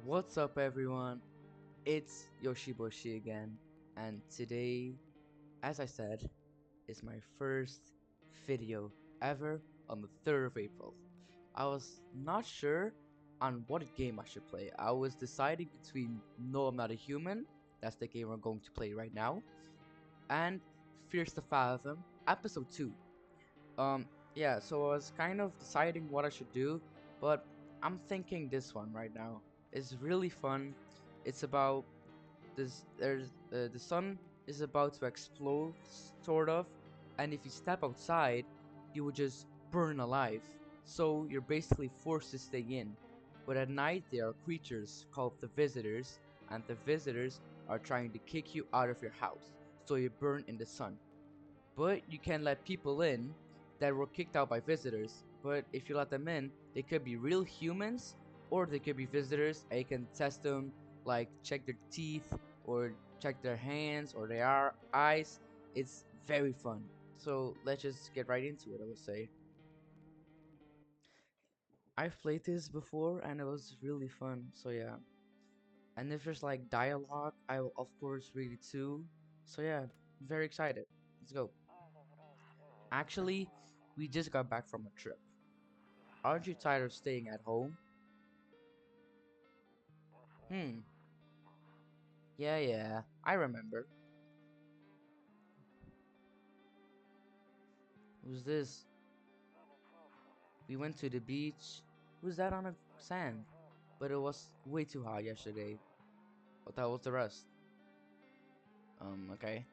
What's up, everyone? It's Yoshiboshi again, and today, as I said, is my first video ever on the 3rd of April. I was not sure on what game I should play. I was deciding between No, I'm Not a Human, that's the game we're going to play right now, and Fears to Fathom, Episode 2. Yeah, so I was kind of deciding what I should do, but I'm thinking this one right now. It's really fun. It's about the sun is about to explode, sort of, and if you step outside, you would just burn alive. So you're basically forced to stay in. But at night, there are creatures called the visitors, and the visitors are trying to kick you out of your house, so you burn in the sun. But you can let people in that were kicked out by visitors. But if you let them in, they could be real humans or they could be visitors, and you can test them, like check their teeth or check their hands or their eyes. It's very fun. So let's just get right into it, I would say. I've played this before and it was really fun. So yeah. And if there's like dialogue, I will of course read it too. So yeah, very excited. Let's go. Actually, we just got back from a trip. Aren't you tired of staying at home? Hmm, yeah, I remember. Who's this? We went to the beach. Who's that on the sand? But it was way too hot yesterday. But that was the rest. Okay.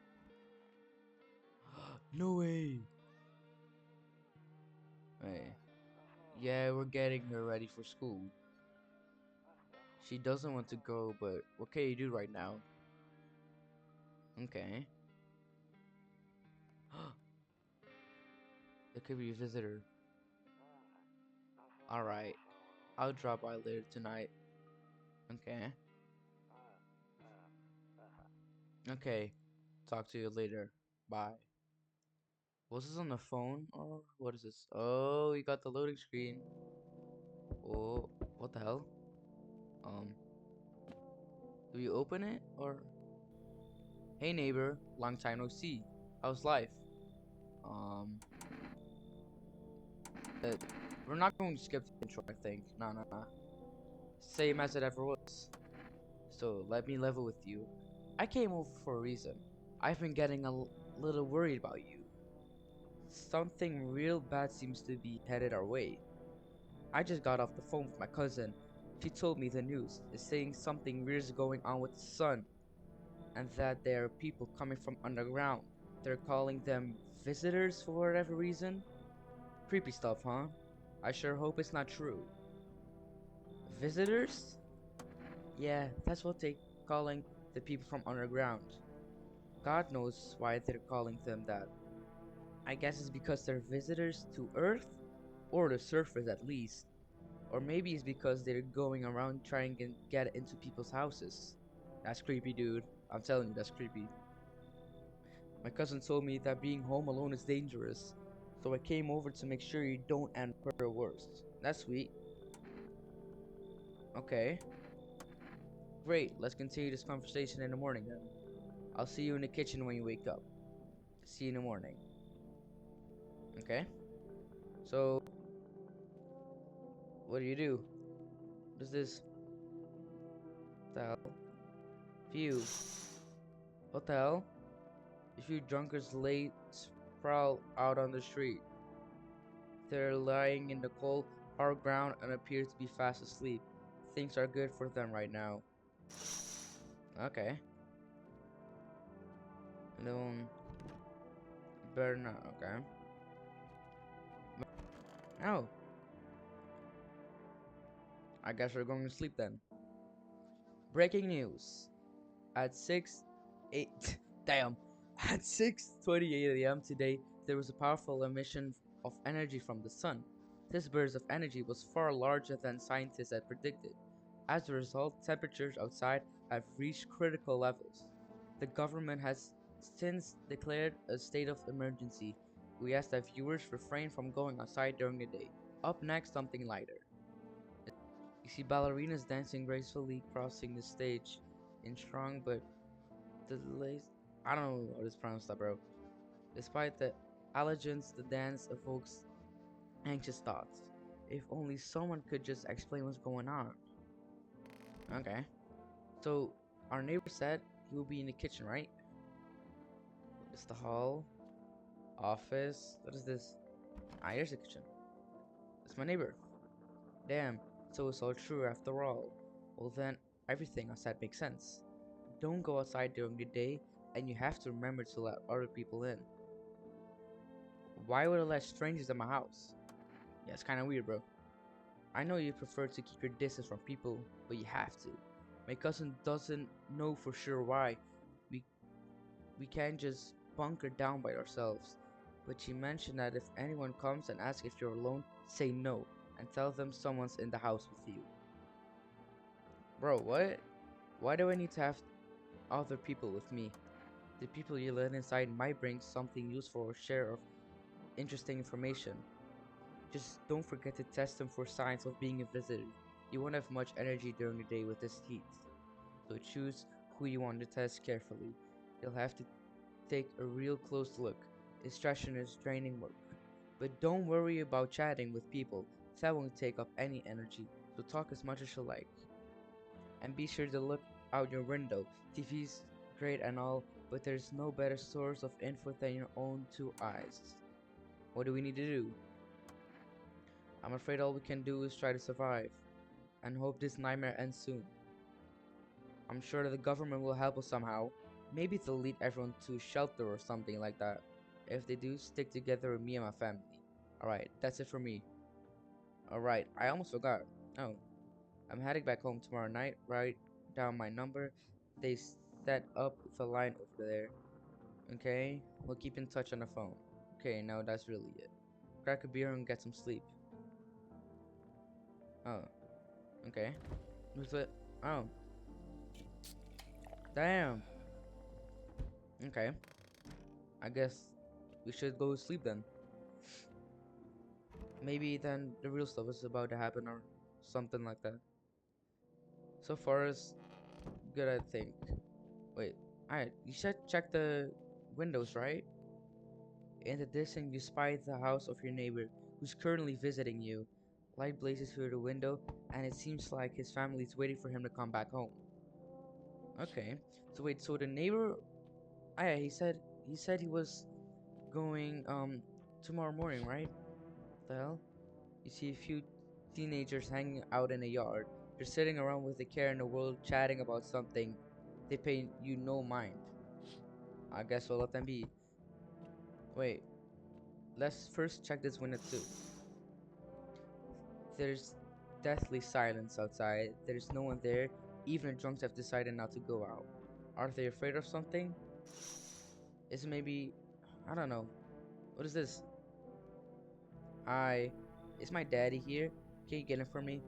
No way! Wait. Yeah, we're getting her ready for school. She doesn't want to go, but what can you do right now? Okay. There could be a visitor. Alright, I'll drop by later tonight. Okay. Okay. Talk to you later. Bye. Was this on the phone or what is this? Oh, you got the loading screen. Oh, what the hell? Um, do you open it or? Hey neighbor, long time no see. How's life? Um, uh, we're not going to skip the intro, I think. Nah. Same as it ever was. So let me level with you. I came over for a reason. I've been getting a little worried about you. Something real bad seems to be headed our way. I just got off the phone with my cousin. She told me the news is saying something weird is going on with the sun, and that there are people coming from underground. They're calling them visitors for whatever reason. Creepy stuff, huh? I sure hope it's not true. Visitors? Yeah, that's what they calling the people from underground. God knows why they're calling them that. I guess it's because they're visitors to Earth, or the surface at least. Or maybe it's because they're going around trying to get into people's houses. That's creepy, dude. I'm telling you, that's creepy. My cousin told me that being home alone is dangerous, so I came over to make sure you don't end up or worse. That's sweet. Okay. Great, let's continue this conversation in the morning then. I'll see you in the kitchen when you wake up. See you in the morning. Okay? So, what do you do? What is this? What the hell? Phew. What the hell? A few drunkards lay sprawl out on the street. They're lying in the cold, hard ground and appear to be fast asleep. Things are good for them right now. Okay. No, better not. Okay. Oh, I guess we're going to sleep then. Breaking news. At 8 damn. At 6:28 a.m. today, there was a powerful emission of energy from the sun. This burst of energy was far larger than scientists had predicted. As a result, temperatures outside have reached critical levels. The government has since declared a state of emergency. We ask that viewers refrain from going outside during the day. Up next, something lighter. You see ballerinas dancing gracefully crossing the stage in strong but delays. I don't know how to pronounce that, bro. Despite the elegance, the dance evokes anxious thoughts. If only someone could just explain what's going on. Okay. So, our neighbor said he will be in the kitchen, right? It's the hall, office. What is this? Ah, here's the kitchen. It's my neighbor. Damn, so it's all true after all. Well then, everything I said makes sense. Don't go outside during the day, and you have to remember to let other people in. Why would I let strangers in my house? Yeah, it's kinda weird, bro. I know you prefer to keep your distance from people, but you have to. My cousin doesn't know for sure why. We we can't just bunker down by ourselves. But she mentioned that if anyone comes and asks if you're alone, say no and tell them someone's in the house with you. Bro, what? Why do I need to have other people with me? The people you let inside might bring something useful or share of interesting information. Just don't forget to test them for signs of being a visitor. You won't have much energy during the day with this heat, so choose who you want to test carefully. You'll have to take a real close look. Instruction is draining work. But don't worry about chatting with people, that won't take up any energy, so talk as much as you like. And be sure to look out your window. TV's great and all, but there's no better source of info than your own two eyes. What do we need to do? I'm afraid all we can do is try to survive, and hope this nightmare ends soon. I'm sure that the government will help us somehow. Maybe they'll lead everyone to shelter or something like that. If they do, stick together with me and my family. Alright, that's it for me. Alright, I almost forgot. Oh, I'm heading back home tomorrow night. Write down my number. They set up the line over there. Okay, we'll keep in touch on the phone. Okay, now that's really it. Crack a beer and get some sleep. Oh, okay. What's it? Oh, damn. Okay, I guess we should go to sleep then. Maybe then the real stuff is about to happen or something like that. So far as good, I think. Wait, alright, you should check the windows, right? In the distance, you spy the house of your neighbor, who's currently visiting you. Light blazes through the window, and it seems like his family is waiting for him to come back home. Okay, so wait, so the neighbor, ah, yeah, he said he was going tomorrow morning, right? What the hell? You see a few teenagers hanging out in a yard. They're sitting around with the care in the world, chatting about something. They pay you no mind. I guess we'll let them be. Wait, let's first check this window too. There's deathly silence outside. There's no one there. Even the drunks have decided not to go out. Are they afraid of something? Is it maybe... I don't know. What is this? Hi. Is my daddy here? Can you get him for me?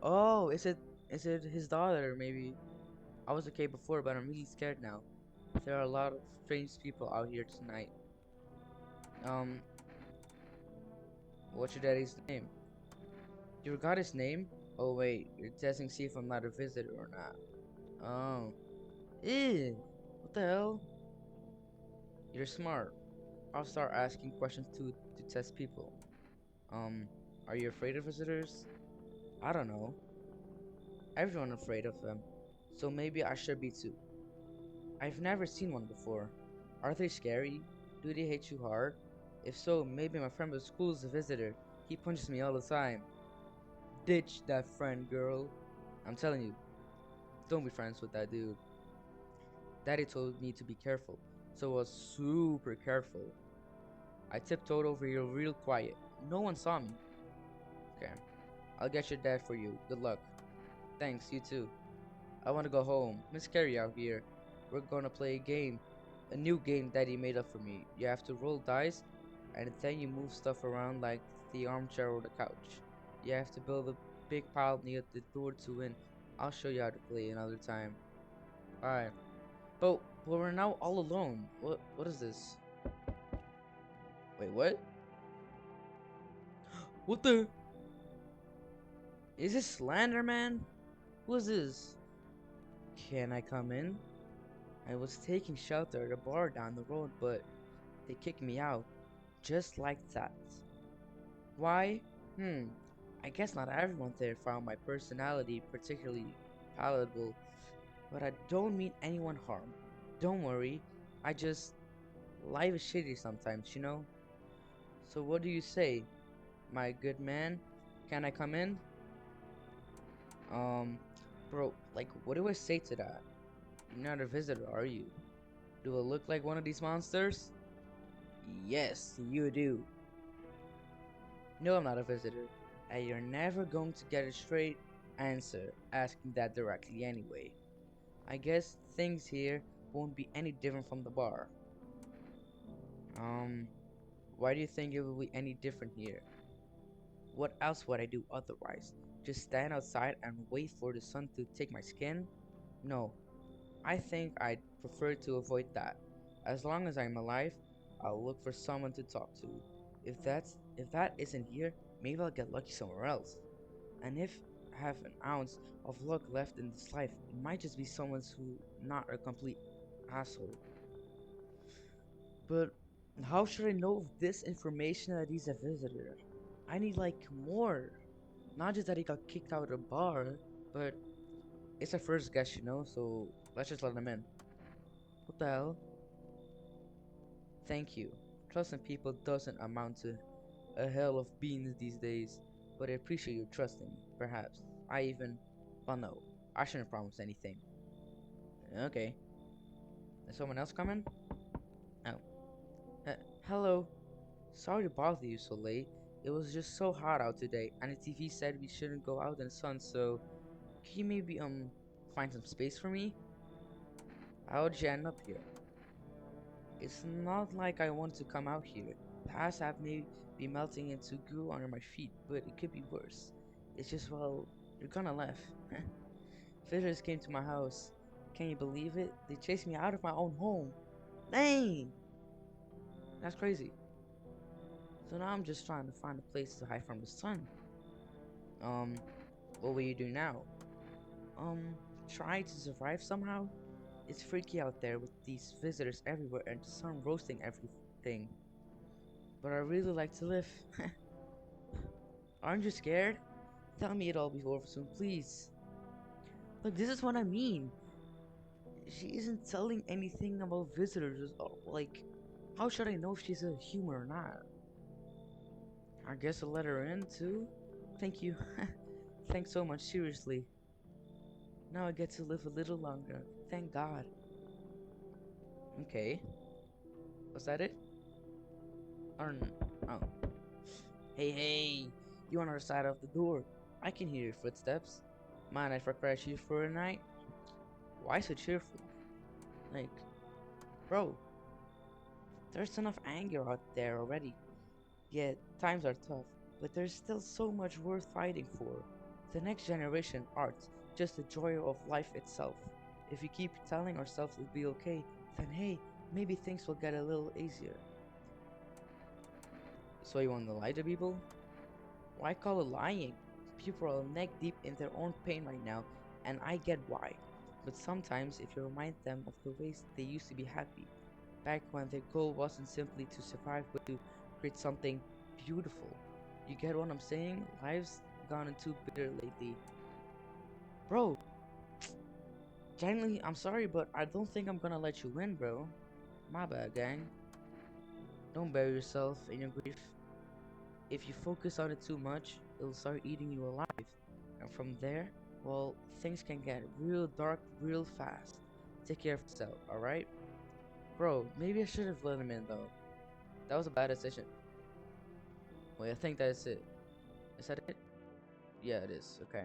Oh, is it his daughter maybe? I was okay before, but I'm really scared now. There are a lot of strange people out here tonight. Um, what's your daddy's name? You forgot his name? Oh wait, you're testing to see if I'm not a visitor or not. Oh. Ew. What the hell? You're smart. I'll start asking questions to test people. Um, are you afraid of visitors? I don't know. Everyone's afraid of them. So maybe I should be too. I've never seen one before. Are they scary? Do they hit you hard? If so, maybe my friend at school is a visitor. He punches me all the time. Ditch that friend, girl. I'm telling you, don't be friends with that dude. Daddy told me to be careful, so I was super careful. I tiptoed over here real quiet. No one saw me. Okay, I'll get your dad for you. Good luck. Thanks, you too. I want to go home. Miss Carrie out here. We're gonna play a game. A new game Daddy made up for me. You have to roll dice, and then you move stuff around like the armchair or the couch. You have to build a big pile near the door to win. I'll show you how to play another time. Alright. But we're now all alone. What is this? Wait, what? What the? Is this Slender Man? Who is this? Can I come in? I was taking shelter at a bar down the road, but they kicked me out. Just like that. Why? Hmm. I guess not everyone there found my personality particularly palatable, but I don't mean anyone harm. Don't worry. I just life is shitty sometimes, you know? So what do you say, my good man? Can I come in? Um, bro, like, what do I say to that? You're not a visitor, are you? Do I look like one of these monsters? Yes, you do. No, I'm not a visitor. And you're never going to get a straight answer asking that directly anyway. I guess things here won't be any different from the bar. Um, why do you think it will be any different here? What else would I do otherwise? Just stand outside and wait for the sun to take my skin? No, I think I'd prefer to avoid that. As long as I'm alive, I'll look for someone to talk to. If that isn't here, maybe I'll get lucky somewhere else. And if I have an ounce of luck left in this life, it might just be someone's who not a complete asshole. But how should I know if this information that he's a visitor? I need like more. Not just that he got kicked out of the bar, but it's a first guess, you know, so let's just let him in. What the hell? Thank you. Trusting people doesn't amount to a hell of beans these days, but I appreciate your trust in me, perhaps. Well, no, I shouldn't promise anything. Okay. Is someone else coming? Oh. Uh, hello. Sorry to bother you so late. It was just so hot out today, and the TV said we shouldn't go out in the sun, so can you maybe, find some space for me? How did you end up here? It's not like I want to come out here. The ice have may be melting into goo under my feet, but it could be worse. It's just, well, you're gonna laugh. Visitors came to my house. Can you believe it? They chased me out of my own home. Dang! That's crazy. So now I'm just trying to find a place to hide from the sun. Um, what will you do now? Um, try to survive somehow? It's freaky out there with these visitors everywhere and the sun roasting everything. But I really like to live. Aren't you scared? Tell me it all before soon, please. Look, this is what I mean. She isn't telling anything about visitors. Like, how should I know if she's a human or not? I guess I'll let her in too. Thank you. Thanks so much, seriously. Now I get to live a little longer. Thank God. Okay. Was that it? Oh. Hey, hey. You on our side of the door. I can hear your footsteps. Mind if I crash you for a night? Why so cheerful? Like, bro, there's enough anger out there already. Yeah, times are tough, but there's still so much worth fighting for. The next generation art, just the joy of life itself. If we keep telling ourselves it'll be okay, then hey, maybe things will get a little easier. So you want to lie to people? Why call it lying? People are neck deep in their own pain right now, and I get why. But sometimes, if you remind them of the ways they used to be happy, back when their goal wasn't simply to survive but to create something beautiful. You get what I'm saying? Life's gotten too bitter lately. Bro, genuinely, I'm sorry, but I don't think I'm gonna let you win, bro. My bad, gang. Don't bury yourself in your grief. If you focus on it too much, it'll start eating you alive. And from there, well, things can get real dark real fast. Take care of yourself, alright? Bro, maybe I should have let him in though. That was a bad decision. Wait, I think that's it. Is that it? Yeah, it is. Okay.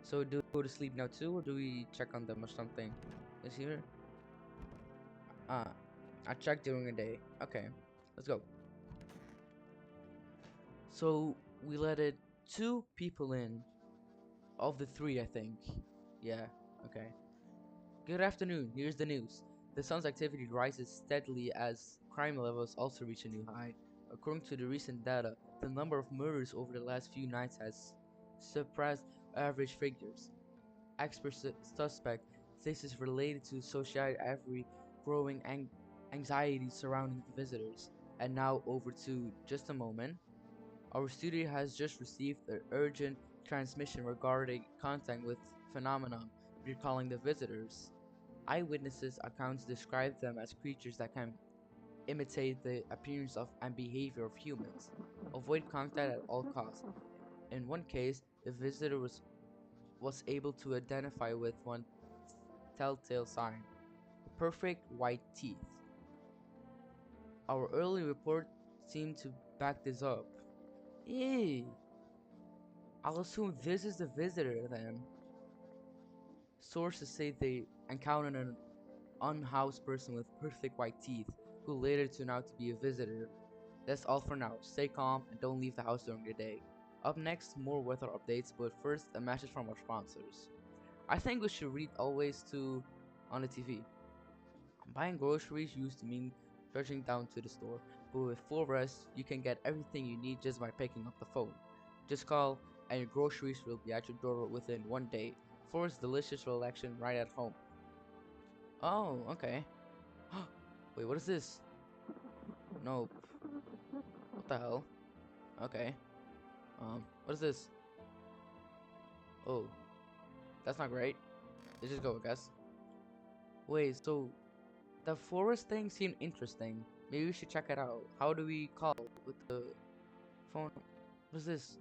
So do we go to sleep now too, or do we check on them or something? Is he here? Ah, I checked during the day. Okay, let's go. So we let it two people in of the three, I think. Yeah. Okay. Good afternoon. Here's the news. The sun's activity rises steadily as crime levels also reach a new high. According to the recent data, the number of murders over the last few nights has suppressed average figures. Expert suspect this is related to society every growing anxiety surrounding the visitors. And now over to just a moment. Our studio has just received an urgent transmission regarding contact with phenomenon we're calling the visitors. Eyewitnesses accounts describe them as creatures that can imitate the appearance of and behavior of humans. Avoid contact at all costs. In one case, the visitor was able to identify with one telltale sign: perfect white teeth. Our early report seemed to back this up. Eee, I'll assume this is the visitor then. Sources say they encountered an unhoused person with perfect white teeth who later turned out to be a visitor. That's all for now. Stay calm and don't leave the house during the day. Up next, more weather updates, but first, a message from our sponsors. I think we should read always to on the TV. Buying groceries used to mean trudging down to the store, but with Flores, you can get everything you need just by picking up the phone. Just call, and your groceries will be at your door within one day. Flores' delicious selection right at home. Oh, okay. Wait, what is this? Nope. What the hell? Okay. What is this? Oh, that's not great. Let's just go, I guess. Wait, so the forest thing seemed interesting. Maybe we should check it out. How do we call with the phone? What is this?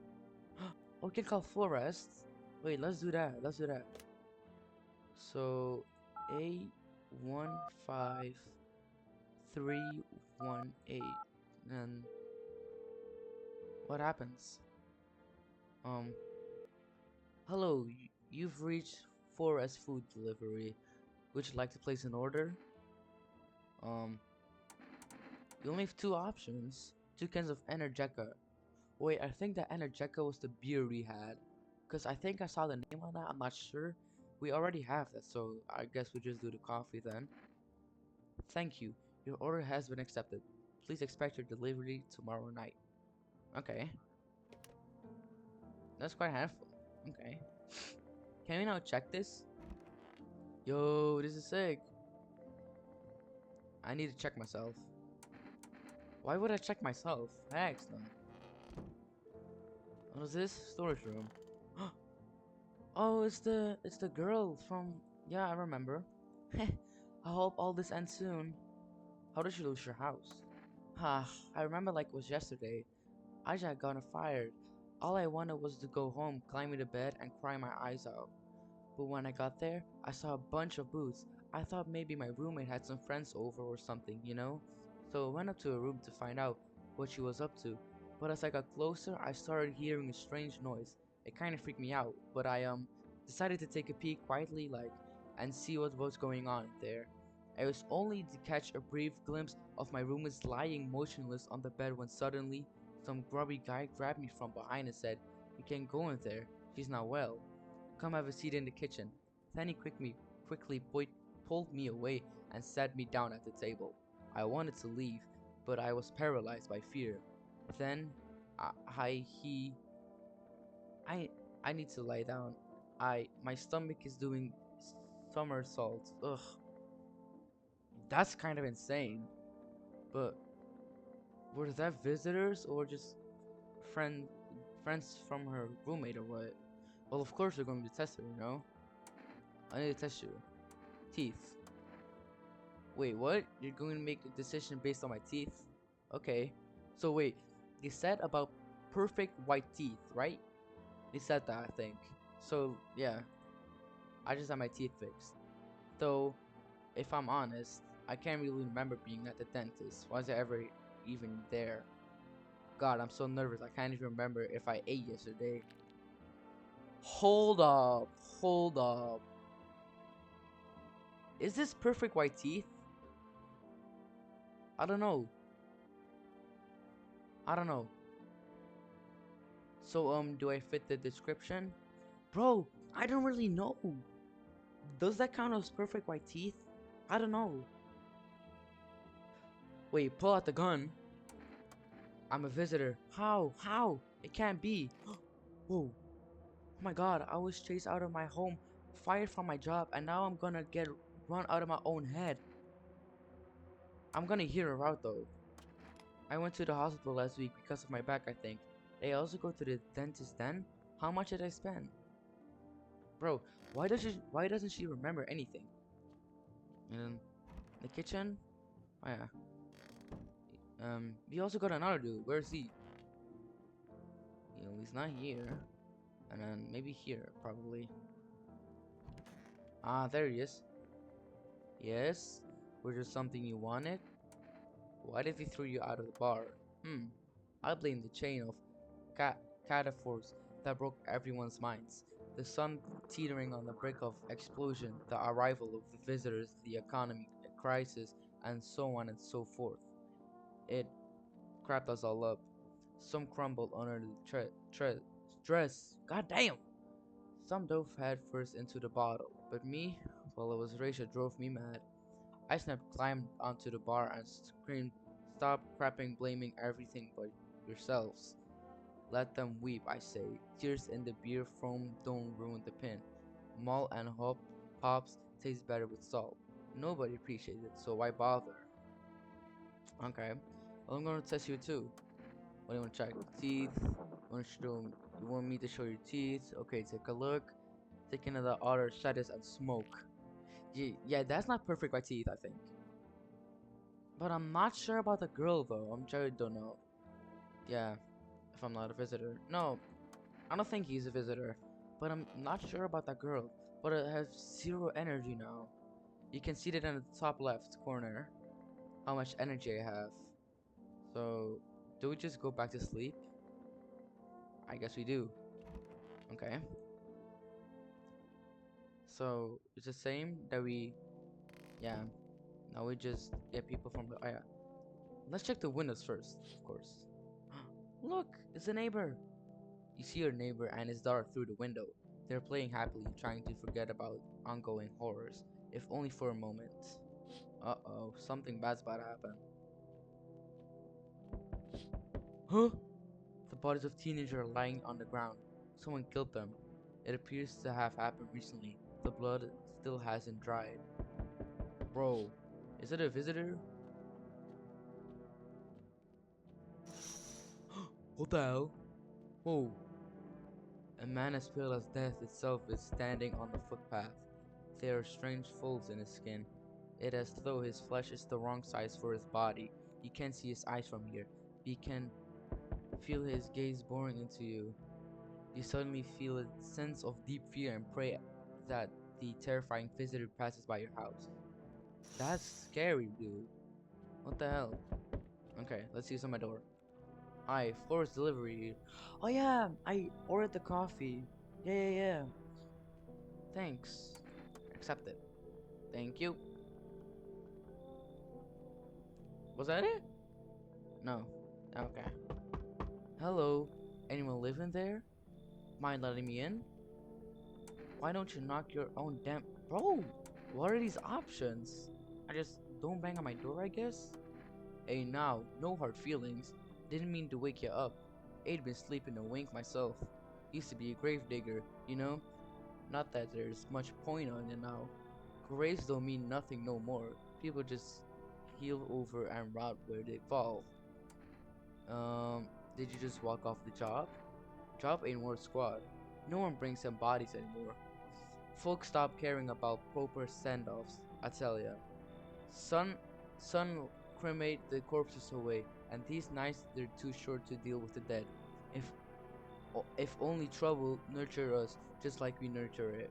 Oh, we can call Forest. Wait, let's do that. Let's do that. So, 815318. And what happens? Um, hello, you've reached Forest Food Delivery. Would you like to place an order? Um, you only have two options. 2 cans of Energeca. Wait, I think that Energeca was the beer we had. Because I think I saw the name on that. I'm not sure. We already have that, so I guess we just do the coffee then. Thank you. Your order has been accepted. Please expect your delivery tomorrow night. Okay. That's quite handful. Okay. Can we now check this? Yo, this is sick. I need to check myself. Why would I check myself? Heck no. What is this? Storage room. Oh, it's the girl from, yeah, I remember. I hope all this ends soon. How did you lose your house? Ah, I remember like it was yesterday. I just got fired. All I wanted was to go home, climb into bed, and cry my eyes out. But when I got there, I saw a bunch of boots. I thought maybe my roommate had some friends over or something, you know? So I went up to her room to find out what she was up to. But as I got closer, I started hearing a strange noise. It kind of freaked me out, but I decided to take a peek quietly and see what was going on there. I was only to catch a brief glimpse of my roommate lying motionless on the bed when suddenly some grubby guy grabbed me from behind and said, "You can't go in there. She's not well. Come have a seat in the kitchen." Then he quickly pulled me away and sat me down at the table. I wanted to leave, but I was paralyzed by fear. Then I I he I I need to lie down. My stomach is doing somersaults. Ugh, that's kind of insane. But were that visitors or just friend friends from her roommate or what? Well, of course we're going to test her, you know. I need to test you. Teeth. Wait, what? You're going to make a decision based on my teeth? Okay. So wait, they said about perfect white teeth, right? They said that, I think. So yeah, I just had my teeth fixed. Though, if I'm honest, I can't really remember being at the dentist. Was I ever even there? God, I'm so nervous. I can't even remember if I ate yesterday. Hold up. Hold up. Is this perfect white teeth? I don't know. I don't know. So, do I fit the description? Bro, I don't really know. Does that count as perfect white teeth? I don't know. Wait, pull out the gun. I'm a visitor. How? How? It can't be. Whoa. my god, I was chased out of my home, fired from my job, and now I'm gonna get run out of my own head. I'm gonna hear her out though. I went to the hospital last week because of my back, I think. Did I also go to the dentist then? How much did I spend? Bro, why doesn't she remember anything? And then the kitchen? Oh yeah. We also got another dude. Where's he? You know, he's not here. And then maybe here, probably. Ah, there he is. Yes? Was there something you wanted? Why did he throw you out of the bar? I blame the chain of cataphors that broke everyone's minds. The sun teetering on the brink of explosion, the arrival of the visitors, the economy crisis, and so on and so forth. It crapped us all up. Some crumbled under the stress. God damn! Some dove head first into the bottle, but me, well, it was rage that drove me mad. I snapped, climbed onto the bar, and screamed, "Stop crapping, blaming everything but yourselves. Let them weep, I say. Tears in the beer foam don't ruin the pin. Malt and hop pops taste better with salt. Nobody appreciates it, so why bother?" Okay, well, I'm gonna test you too. What do you want to check? Teeth? You want me to show your teeth? Okay, take a look. Take another other shadows and smoke. Yeah, that's not perfect by teeth, I think. But I'm not sure about the girl though. I'm sure I don't know. Yeah, if I'm not a visitor. No, I don't think he's a visitor. But I'm not sure about that girl. But I have zero energy now. You can see that in the top left corner. How much energy I have. So, do we just go back to sleep? I guess we do. Okay. So, it's the same that yeah. Now we just get people from the, oh yeah. Let's check the windows first, of course. Look, it's a neighbor. You see your neighbor and his daughter through the window. They're playing happily, trying to forget about ongoing horrors, if only for a moment. Uh-oh, something bad's about to happen. Huh? The bodies of teenagers are lying on the ground. Someone killed them. It appears to have happened recently. The blood still hasn't dried. Bro, is it a visitor? What the hell? Whoa. A man as pale as death itself is standing on the footpath. There are strange folds in his skin. It as though his flesh is the wrong size for his body. You can't see his eyes from here. You can feel his gaze boring into you. You suddenly feel a sense of deep fear and pray that the terrifying visitor passes by your house. That's scary, dude. What the hell? Okay, let's see what's on my door. Hi, Florist Delivery. Oh yeah, I ordered the coffee. Yeah. Thanks. Accept it. Thank you. Was that it? No. Okay. Hello. Anyone living there? Mind letting me in? Why don't you knock your own damn... Bro, what are these options? I just don't bang on my door, I guess? Hey now, no hard feelings. Didn't mean to wake you up. I'd been sleeping a wink myself. Used to be a grave digger, you know? Not that there's much point on it now. Graves don't mean nothing no more. People just heel over and rot where they fall. Did you just walk off the job? Job ain't worth squat. No one brings them bodies anymore. Folks stop caring about proper send-offs, I tell ya. Sun, sun cremate the corpses away, and these nights they're too short to deal with the dead. If if only trouble nurture us just like we nurture it.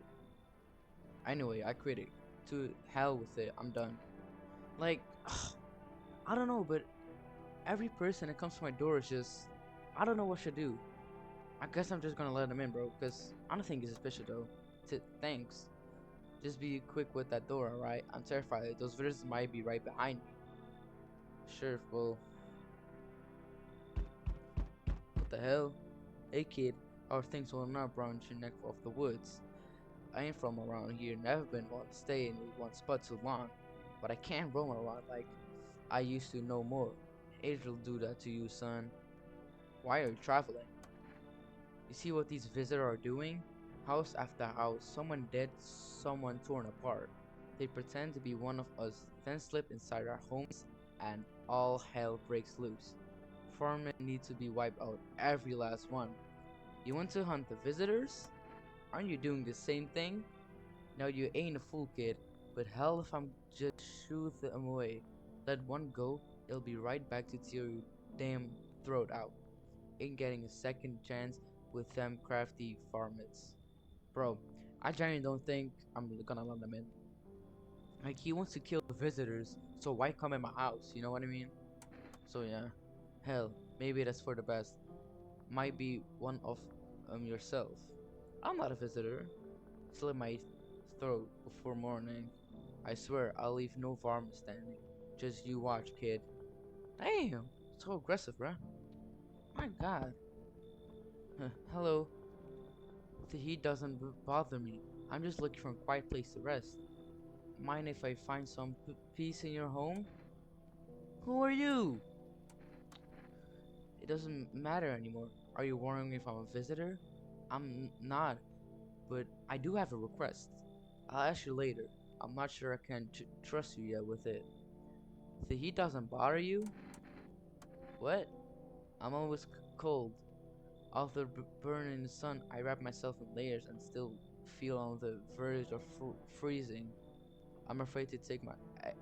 Anyway, I quit it. To hell with it. I'm done. Like, I don't know, but every person that comes to my door is just, I don't know what should do. I guess I'm just gonna let him in, bro, because I don't think he's suspicious though. Thanks. Just be quick with that door, alright? I'm terrified. Those visitors might be right behind me. Sure, well. What the hell? Hey kid, how are things holding up around your neck of the woods? I ain't from around here, never been one to stay in one spot too long. But I can't roam around like I used to no more. Age will do that to you, son. Why are you traveling? You see what these visitors are doing? House after house, someone dead, someone torn apart. They pretend to be one of us, then slip inside our homes, and all hell breaks loose. Farming need to be wiped out, every last one. You want to hunt the visitors? Aren't you doing the same thing? Now you ain't a fool, kid, but hell if I'm just shoot them away. Let one go, it'll be right back to tear your damn throat out. Ain't getting a second chance with them crafty varmints. Bro, I genuinely don't think I'm gonna let them in. Like, he wants to kill the visitors, so why come in my house? You know what I mean? So yeah, hell, maybe that's for the best. Might be one of yourself. I'm not a visitor. Slit my throat before morning. I swear I'll leave no varmint standing. Just you watch, kid. Damn, so aggressive, bruh. My God. Hello. The heat doesn't bother me. I'm just looking for a quiet place to rest. Mind if I find some peace in your home? Who are you? It doesn't matter anymore. Are you wondering if I'm a visitor? I'm not, but I do have a request. I'll ask you later. I'm not sure I can trust you yet with it. The heat doesn't bother you? What? I'm always cold. After burning in the sun, I wrap myself in layers and still feel on the verge of freezing. I'm afraid to take my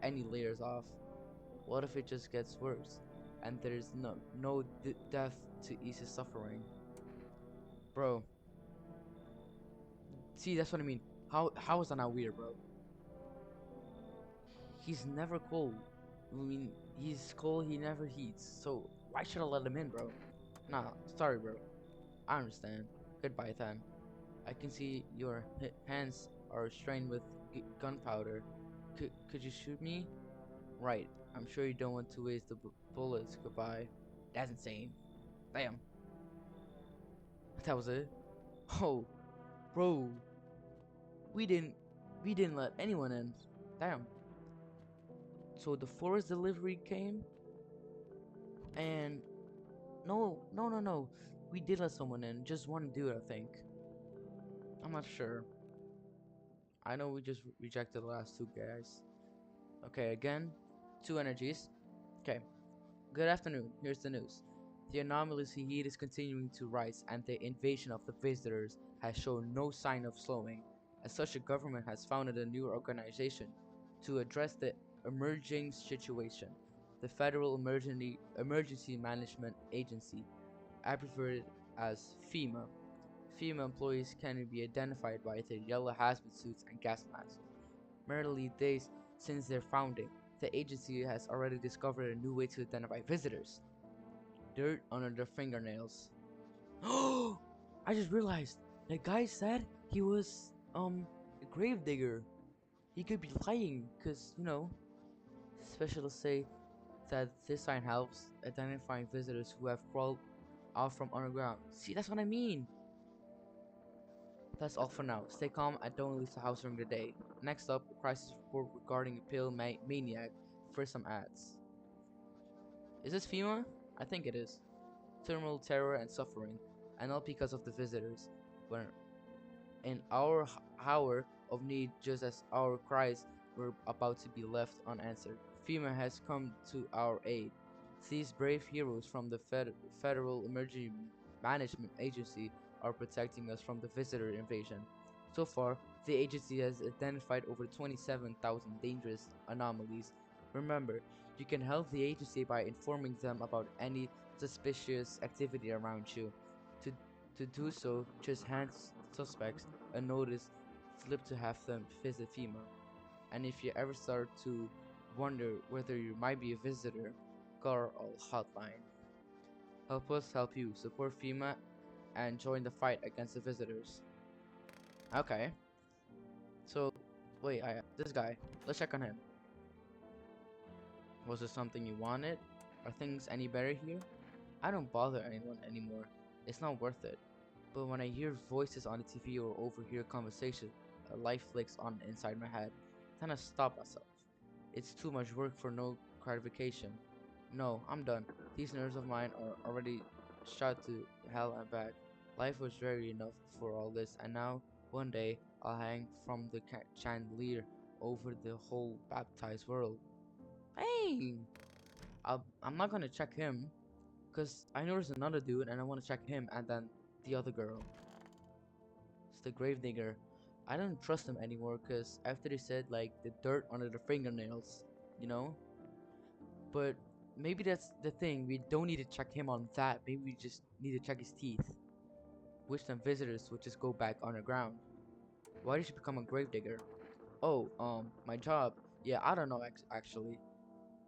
any layers off. What if it just gets worse, and there's no death to ease his suffering? Bro, see, that's what I mean. How is that not weird, bro? He's never cold. I mean, he's cold, he never heats. So why should I let him in, bro? Nah, sorry, bro. I understand. Goodbye, then. I can see your hands are strained with gunpowder. Could you shoot me? Right. I'm sure you don't want to waste the bullets. Goodbye. That's insane. Damn. That was it. Oh, bro. We didn't we didn't let anyone in. Damn. So the forest delivery came and no. We did let someone in. Just one dude, I think. I'm not sure. I know we just rejected the last two guys. Okay, again, two energies. Okay. Good afternoon. Here's the news. The anomalous heat is continuing to rise, and the invasion of the visitors has shown no sign of slowing. As such, the government has founded a new organization to address the emerging situation, the Federal Emergency Management Agency, abbreviated as FEMA. FEMA employees can be identified by their yellow hazmat suits and gas masks. Merely days since their founding, the agency has already discovered a new way to identify visitors: dirt under their fingernails. Oh, I just realized the guy said he was a grave digger. He could be lying, cause specialists say that this sign helps identifying visitors who have crawled out from underground. See, that's what I mean. That's all for now. Stay calm and don't leave the house during the day. Next up, a crisis report regarding a pale maniac. First, some ads. Is this FEMA? I think it is. Thermal terror and suffering, and not because of the visitors. But in our hour of need, just as our cries were about to be left unanswered, FEMA has come to our aid. These brave heroes from the Federal Emergency Management Agency are protecting us from the visitor invasion. So far, the agency has identified over 27,000 dangerous anomalies. Remember, you can help the agency by informing them about any suspicious activity around you. To, to do so, just hand suspects a notice slip to have them visit FEMA. And if you ever start to wonder whether you might be a visitor, call our hotline. Help us help you. Support FEMA and join the fight against the visitors. Okay. So, wait, this guy. Let's check on him. Was there something you wanted? Are things any better here? I don't bother anyone anymore. It's not worth it. But when I hear voices on the TV or overhear conversation, a light flicks on inside my head. Then I stop myself. It's too much work for no gratification. No, I'm done. These nerves of mine are already shot to hell and back. Life was dreary enough before all this, and now One day, I'll hang from the chandelier over the whole baptized world. Hey! I'm not gonna check him, because I know there's another dude and I want to check him and then the other girl. It's the gravedigger. I don't trust him anymore because after they said like the dirt under the fingernails, you know? But maybe that's the thing. We don't need to check him on that. Maybe we just need to check his teeth. Which then visitors would just go back underground. Why did you become a gravedigger? Oh, my job. Yeah, I don't know actually.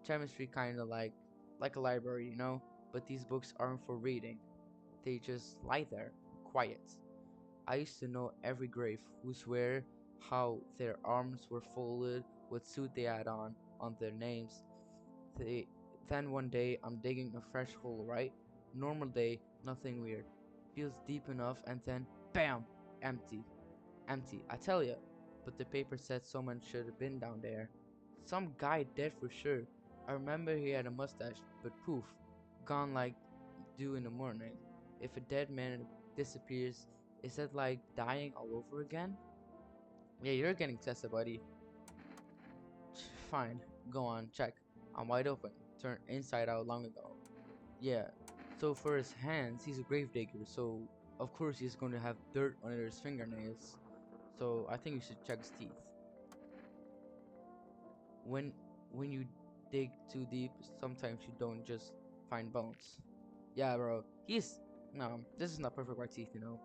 Chemistry kinda like a library, you know? But these books aren't for reading. They just lie there, quiet. I used to know every grave, who swear, how their arms were folded, what suit they had on their names. They, then one day I'm digging a fresh hole, right? Normal day, nothing weird. Feels deep enough and then BAM! Empty. Empty, I tell ya. But the paper said someone should have been down there. Some guy dead for sure. I remember he had a mustache, but poof, gone like dew in the morning. If a dead man disappears, is that like dying all over again? Yeah, you're getting tested, buddy. Fine, go on, check. I'm wide open, turned inside out long ago. Yeah, so for his hands, he's a gravedigger, so of course he's going to have dirt under his fingernails. So I think you should check his teeth. When when you dig too deep, sometimes you don't just find bones. Yeah, bro. No, this is not perfect white teeth, you know.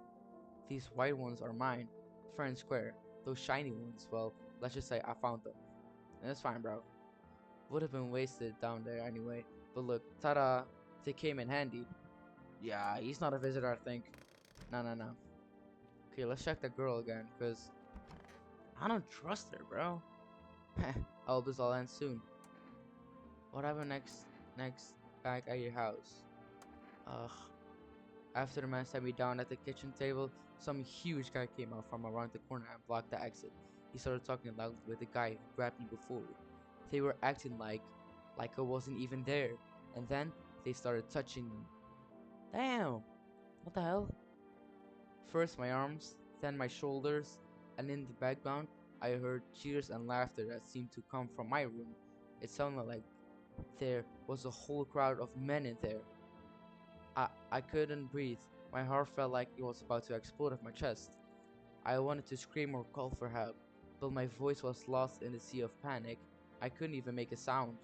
These white ones are mine, fair and square. Those shiny ones, well, let's just say I found them. And that's fine, bro. Would have been wasted down there anyway. But look, ta-da, they came in handy. Yeah, he's not a visitor, I think. No, no, no. Okay, let's check the girl again, because I don't trust her, bro. I hope this all ends soon. What happened next back at your house? Ugh. After the man sat me down at the kitchen table, some huge guy came out from around the corner and blocked the exit. He started talking loudly with the guy who grabbed me before. They were acting like I wasn't even there. And then they started touching me. Damn! What the hell? First my arms, then my shoulders, and in the background I heard cheers and laughter that seemed to come from my room. It sounded like there was a whole crowd of men in there. I couldn't breathe. My heart felt like it was about to explode off my chest. I wanted to scream or call for help, but my voice was lost in the sea of panic. I couldn't even make a sound.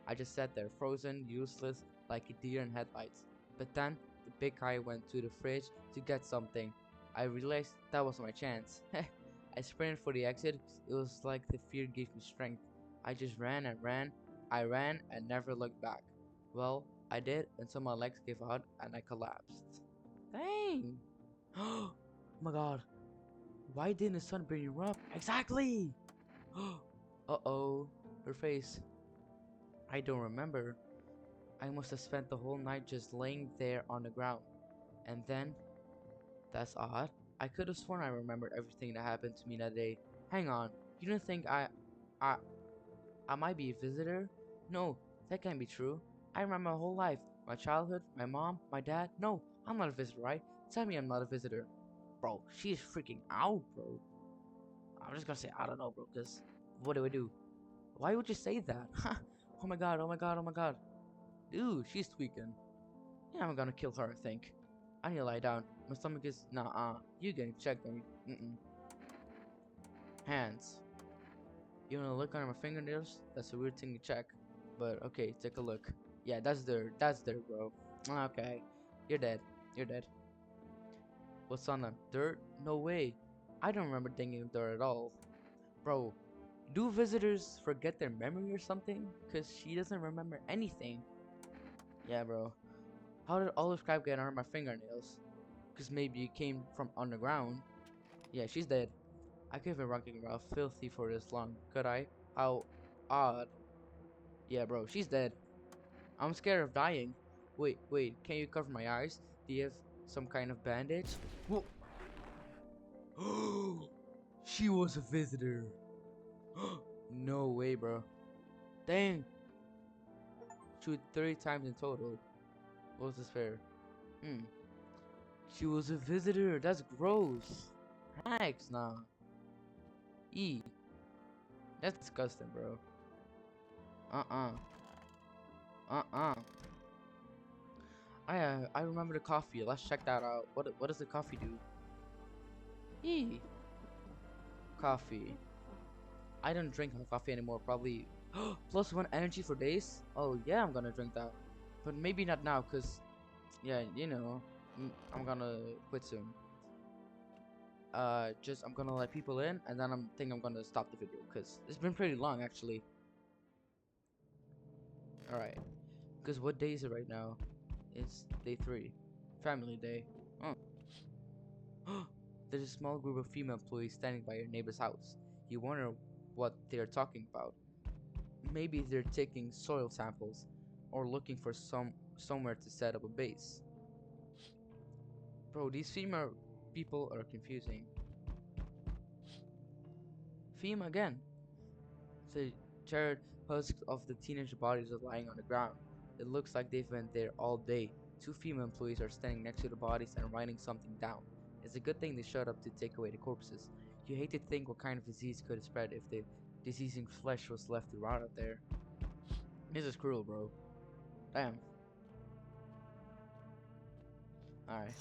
I just sat there, frozen, useless, like a deer in headlights. But then, the big guy went to the fridge to get something. I realized that was my chance. I sprinted for the exit. It was like the fear gave me strength. I just ran and ran. I ran and never looked back. Well, I did until my legs gave out and I collapsed. Dang! Oh my god. Why didn't the sun bring her up? Exactly! Uh-oh. Her face. I don't remember. I must have spent the whole night just laying there on the ground. And then, that's odd. I could have sworn I remembered everything that happened to me that day. Hang on. You don't think I, I might be a visitor? No, that can't be true. I remember my whole life. My childhood, my mom, my dad. No, I'm not a visitor, right? Tell me I'm not a visitor. Bro, she's freaking out, bro. I'm just gonna say, I don't know, bro, because what do I do? Why would you say that? Oh my god, oh my god, oh my god. Dude, she's tweaking. Yeah, I'm gonna kill her, I think. I need to lie down. My stomach is... Nah, you getting checked on me. Hands. You wanna look under my fingernails? That's a weird thing to check. But okay, take a look. Yeah, that's dirt. That's dirt, bro. Okay. You're dead. You're dead. What's on them? Dirt? No way. I don't remember thinking of dirt at all. Bro, do visitors forget their memory or something? Cause she doesn't remember anything. Yeah, bro. How did olive crab get under my fingernails? Cause maybe it came from underground. Yeah, she's dead. I could have been rocking around filthy for this long, could I? How odd. Yeah, bro, she's dead. I'm scared of dying. Wait, can you cover my eyes? Do you have some kind of bandage? Whoa. She was a visitor. No way, bro. Dang. Shoot 30 times in total. What was this fair? Hmm. She was a visitor. That's gross. Hex nah. E. That's disgusting, bro. Uh-uh. Uh-uh. I remember the coffee. Let's check that out. What does the coffee do? E. Coffee. I don't drink coffee anymore. Probably +1 energy for days. Oh yeah, I'm gonna drink that, but maybe not now, cause yeah, you know, I'm gonna quit soon. Just I'm gonna let people in, and then I'm gonna stop the video, cause it's been pretty long actually. All right, cause what day is it right now? It's day 3, Family Day. Oh. There's a small group of female employees standing by your neighbor's house. You wonder what they're talking about. Maybe they're taking soil samples or looking for somewhere to set up a base. Bro, these female people are confusing. Fema again. The charred husks of the teenage bodies are lying on the ground. It looks like they've been there all day. 2 female employees are standing next to the bodies and writing something down. It's a good thing they showed up to take away the corpses. You hate to think what kind of disease could have spread if the diseasing flesh was left to rot out there. This is cruel, bro. Damn. Alright.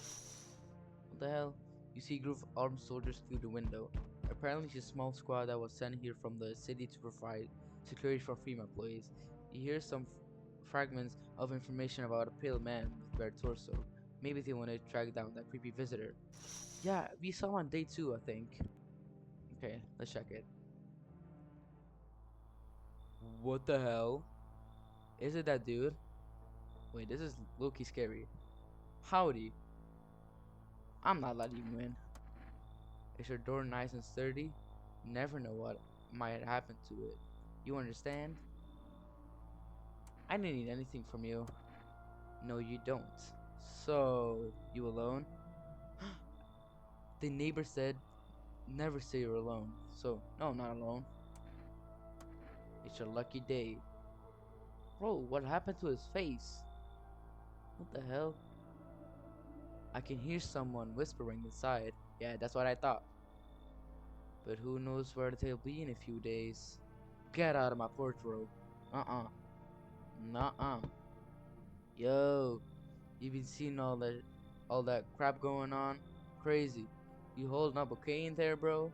What the hell? You see a group of armed soldiers through the window. Apparently it's a small squad that was sent here from the city to provide security for female employees. You hear some fragments of information about a pale man with bare torso. Maybe they want to track down that creepy visitor. Yeah, we saw him on day 2, I think. Okay, let's check it. What the hell? Is it that dude? Wait, this is low-key scary. Howdy. I'm not letting you in. Is your door nice and sturdy? Never know what might happen to it. You understand? I didn't need anything from you. No, you don't. So, you alone? The neighbor said, never say you're alone. So, no, I'm not alone. It's your lucky day. Bro, what happened to his face? What the hell? I can hear someone whispering inside. Yeah, that's what I thought. But who knows where they'll be in a few days. Get out of my porch, bro. Uh-uh. Nuh-uh. Yo, you been seeing all that crap going on? Crazy. You holding up okay in there, bro?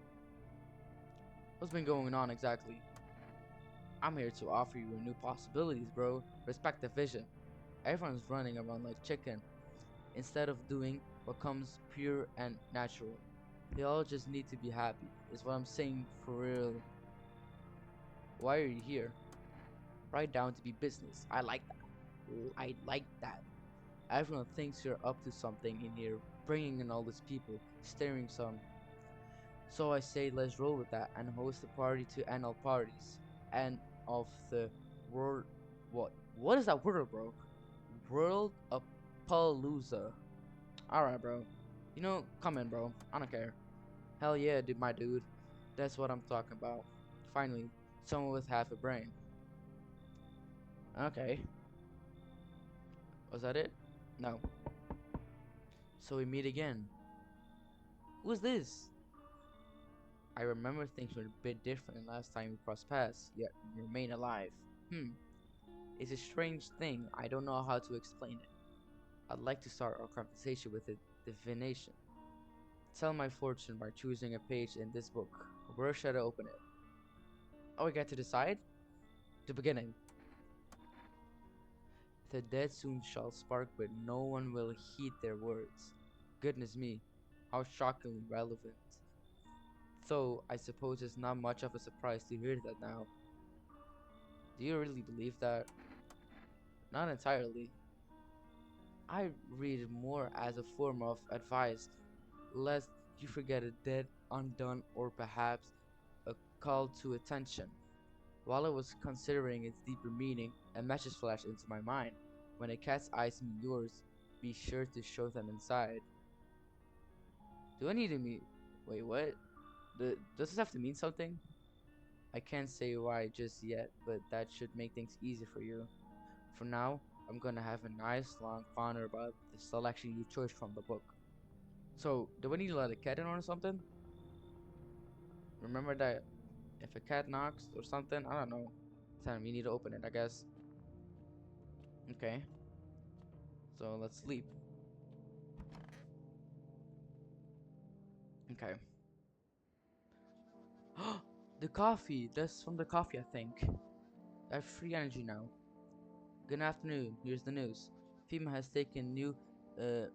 What's been going on exactly? I'm here to offer you new possibilities, bro. Respect the vision. Everyone's running around like chicken instead of doing what comes pure and natural. They all just need to be happy, is what I'm saying for real. Why are you here? Right down to be business. I like that. I like that. Everyone thinks you're up to something in here, bringing in all these people, staring some. So I say let's roll with that and host a party to end all parties. End of the world. What? What is that word, bro? World of Palooza. Alright, bro. You know, come in, bro. I don't care. Hell yeah, dude, my dude. That's what I'm talking about. Finally, someone with half a brain. Okay. Was that it? No. So we meet again. Who's this? I remember things were a bit different last time we crossed paths, yet you remain alive. It's a strange thing. I don't know how to explain it. I'd like to start our conversation with a divination. Tell my fortune by choosing a page in this book. Where should I open it? Oh, I get to decide? The beginning. The dead soon shall spark, but no one will heed their words. Goodness me, how shockingly relevant. Though, I suppose it's not much of a surprise to hear that now. Do you really believe that? Not entirely. I read it more as a form of advice, lest you forget a deed undone or perhaps a call to attention. While I was considering its deeper meaning, a message flashed into my mind. When a cat's eyes meet yours, be sure to show them inside. Do I need to meet? Wait, what? Does this have to mean something? I can't say why just yet, but that should make things easy for you. For now, I'm gonna have a nice long ponder about the selection you chose from the book. So, do I need to let a cat in or something? remember that if a cat knocks or something, I don't know, then we need to open it, I guess. Okay, so let's sleep. Okay. The coffee. That's from the coffee, I think. I have free energy now. Good afternoon. Here's the news. FEMA has taken new uh,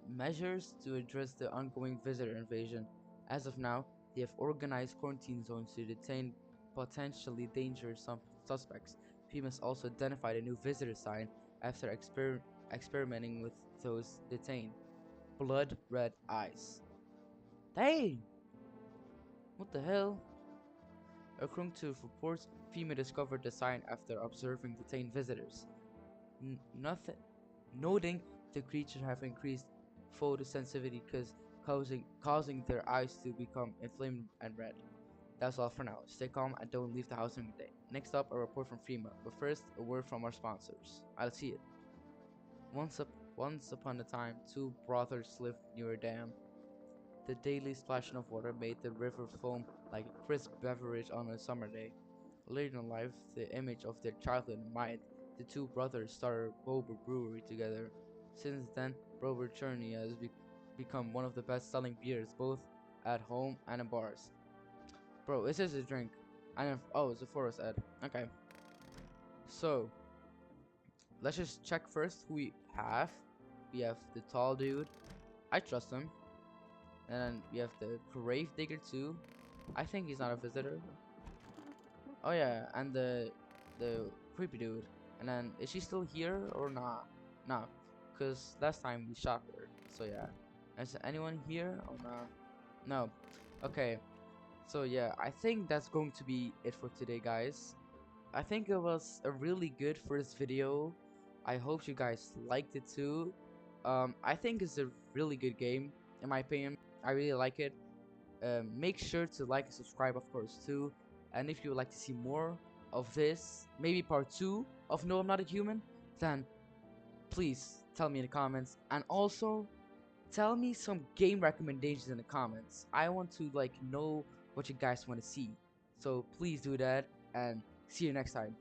measures to address the ongoing visitor invasion. As of now, they have organized quarantine zones to detain potentially dangerous suspects. FEMA has also identified a new visitor sign after experimenting with those detained. Blood red eyes. Dang! What the hell? According to reports, FEMA discovered the sign after observing detained visitors. Nothing, noting the creatures have increased photosensitivity causing their eyes to become inflamed and red. That's all for now. Stay calm and don't leave the house during the day. Next up, a report from FEMA, but first, a word from our sponsors. I'll see it. Once upon a time, two brothers lived near a dam. The daily splashing of water made the river foam like a crisp beverage on a summer day. Later in life, the image of their childhood in mind, the two brothers started Bober Brewery together. Since then, Bober Churney has become one of the best-selling beers, both at home and in bars. Bro, this is a drink. Oh, it's a forest ad. Okay. So, let's just check first who we have. We have the tall dude. I trust him. And then we have the grave digger too. I think he's not a visitor. Oh yeah, and the creepy dude. And then is she still here or not? Nah, cause last time we shot her. So yeah. Is anyone here or not? No. Okay. So yeah, I think that's going to be it for today, guys. I think it was a really good first video. I hope you guys liked it too. I think it's a really good game in my opinion. I really like it. Make sure to like and subscribe, of course, too. And if you would like to see more of this, maybe part 2 of No, I'm Not a Human, then please tell me in the comments. And also, tell me some game recommendations in the comments. I want to like know what you guys want to see. So please do that, and see you next time.